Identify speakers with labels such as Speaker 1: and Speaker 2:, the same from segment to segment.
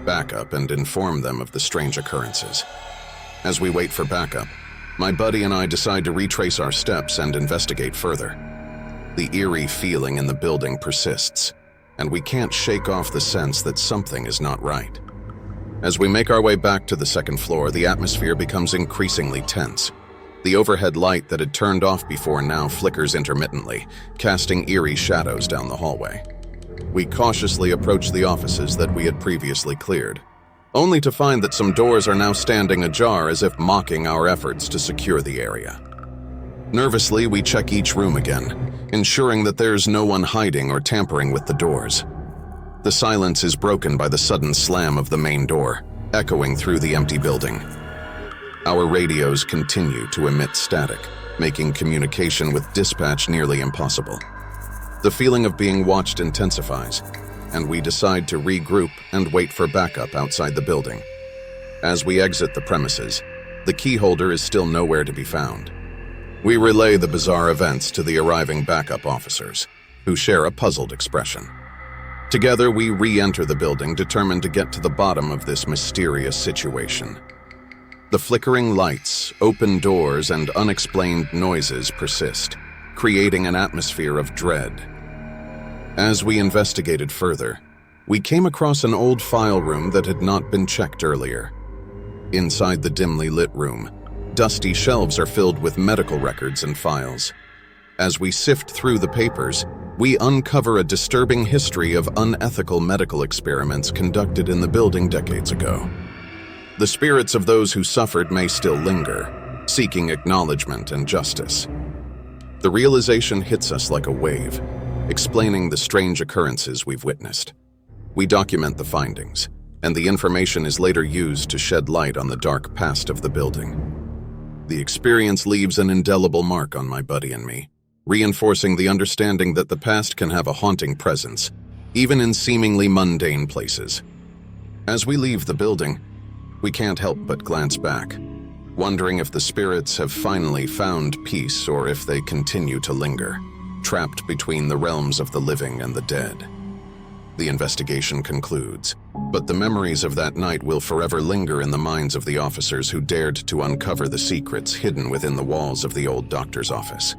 Speaker 1: backup and inform them of the strange occurrences. As we wait for backup, my buddy and I decide to retrace our steps and investigate further. The eerie feeling in the building persists, and we can't shake off the sense that something is not right. As we make our way back to the second floor, the atmosphere becomes increasingly tense. The overhead light that had turned off before now flickers intermittently, casting eerie shadows down the hallway. We cautiously approach the offices that we had previously cleared, only to find that some doors are now standing ajar as if mocking our efforts to secure the area. Nervously, we check each room again, ensuring that there's no one hiding or tampering with the doors. The silence is broken by the sudden slam of the main door, echoing through the empty building. Our radios continue to emit static, making communication with dispatch nearly impossible. The feeling of being watched intensifies, and we decide to regroup and wait for backup outside the building. As we exit the premises, the key holder is still nowhere to be found. We relay the bizarre events to the arriving backup officers, who share a puzzled expression. Together, we re-enter the building, determined to get to the bottom of this mysterious situation. The flickering lights, open doors, and unexplained noises persist, creating an atmosphere of dread. As we investigated further, we came across an old file room that had not been checked earlier. Inside the dimly lit room, dusty shelves are filled with medical records and files. As we sift through the papers, we uncover a disturbing history of unethical medical experiments conducted in the building decades ago. The spirits of those who suffered may still linger, seeking acknowledgement and justice. The realization hits us like a wave, explaining the strange occurrences we've witnessed. We document the findings, and the information is later used to shed light on the dark past of the building. The experience leaves an indelible mark on my buddy and me, reinforcing the understanding that the past can have a haunting presence, even in seemingly mundane places. As we leave the building, we can't help but glance back, wondering if the spirits have finally found peace or if they continue to linger, trapped between the realms of the living and the dead. The investigation concludes, but the memories of that night will forever linger in the minds of the officers who dared to uncover the secrets hidden within the walls of the old doctor's office.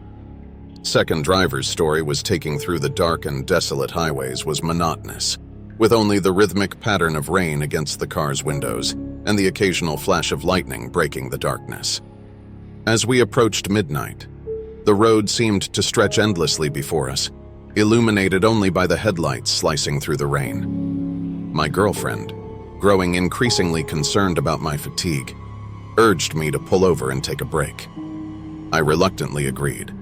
Speaker 1: Second driver's story was taking through the dark and desolate highways was monotonous, with only the rhythmic pattern of rain against the car's windows and the occasional flash of lightning breaking the darkness. As we approached midnight, the road seemed to stretch endlessly before us, illuminated only by the headlights slicing through the rain. My girlfriend, growing increasingly concerned about my fatigue, urged me to pull over and take a break. I reluctantly agreed,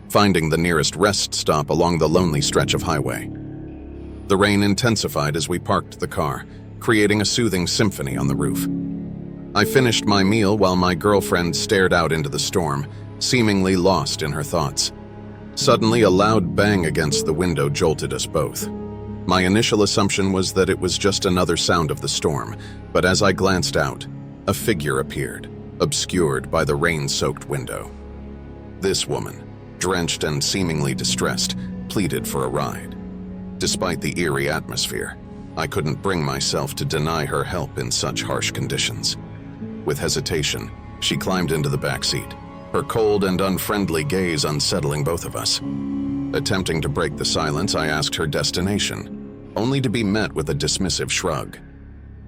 Speaker 1: finding the nearest rest stop along the lonely stretch of highway. The rain intensified as we parked the car, creating a soothing symphony on the roof. I finished my meal while my girlfriend stared out into the storm, seemingly lost in her thoughts. Suddenly, a loud bang against the window jolted us both. My initial assumption was that it was just another sound of the storm, but as I glanced out, a figure appeared, obscured by the rain-soaked window. This woman, drenched and seemingly distressed, pleaded for a ride. Despite the eerie atmosphere, I couldn't bring myself to deny her help in such harsh conditions. With hesitation, she climbed into the back seat, her cold and unfriendly gaze unsettling both of us. Attempting to break the silence, I asked her destination, only to be met with a dismissive shrug.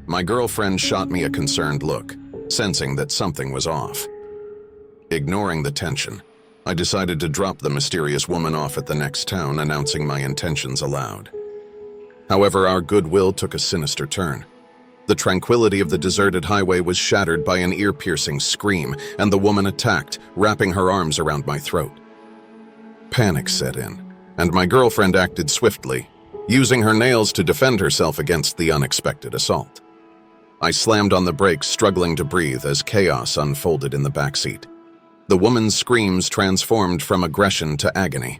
Speaker 1: My girlfriend shot me a concerned look, sensing that something was off. Ignoring the tension, I decided to drop the mysterious woman off at the next town, announcing my intentions aloud. However, our goodwill took a sinister turn. The tranquility of the deserted highway was shattered by an ear-piercing scream, and the woman attacked, wrapping her arms around my throat. Panic set in, and my girlfriend acted swiftly, using her nails to defend herself against the unexpected assault. I slammed on the brakes, struggling to breathe as chaos unfolded in the backseat. The woman's screams transformed from aggression to agony.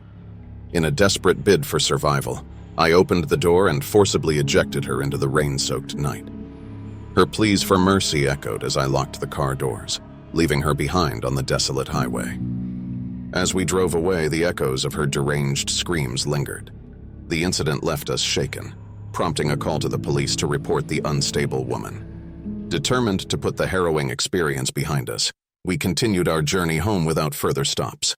Speaker 1: In a desperate bid for survival, I opened the door and forcibly ejected her into the rain-soaked night. Her pleas for mercy echoed as I locked the car doors, leaving her behind on the desolate highway. As we drove away, the echoes of her deranged screams lingered. The incident left us shaken, prompting a call to the police to report the unstable woman. Determined to put the harrowing experience behind us, we continued our journey home without further stops,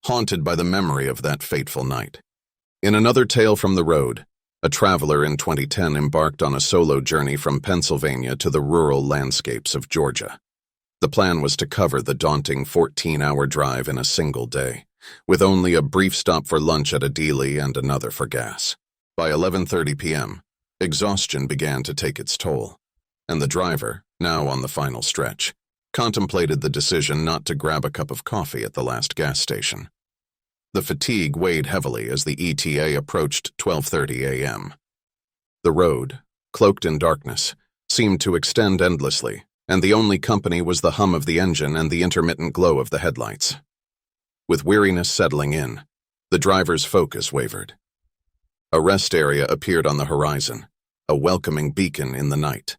Speaker 1: haunted by the memory of that fateful night. In another tale from the road, a traveler in 2010 embarked on a solo journey from Pennsylvania to the rural landscapes of Georgia. The plan was to cover the daunting 14-hour drive in a single day, with only a brief stop for lunch at a deli and another for gas. By 11:30 p.m., exhaustion began to take its toll, and the driver, now on the final stretch, contemplated the decision not to grab a cup of coffee at the last gas station. The fatigue weighed heavily as the ETA approached 12:30 a.m. The road, cloaked in darkness, seemed to extend endlessly, and the only company was the hum of the engine and the intermittent glow of the headlights. With weariness settling in, the driver's focus wavered. A rest area appeared on the horizon, a welcoming beacon in the night.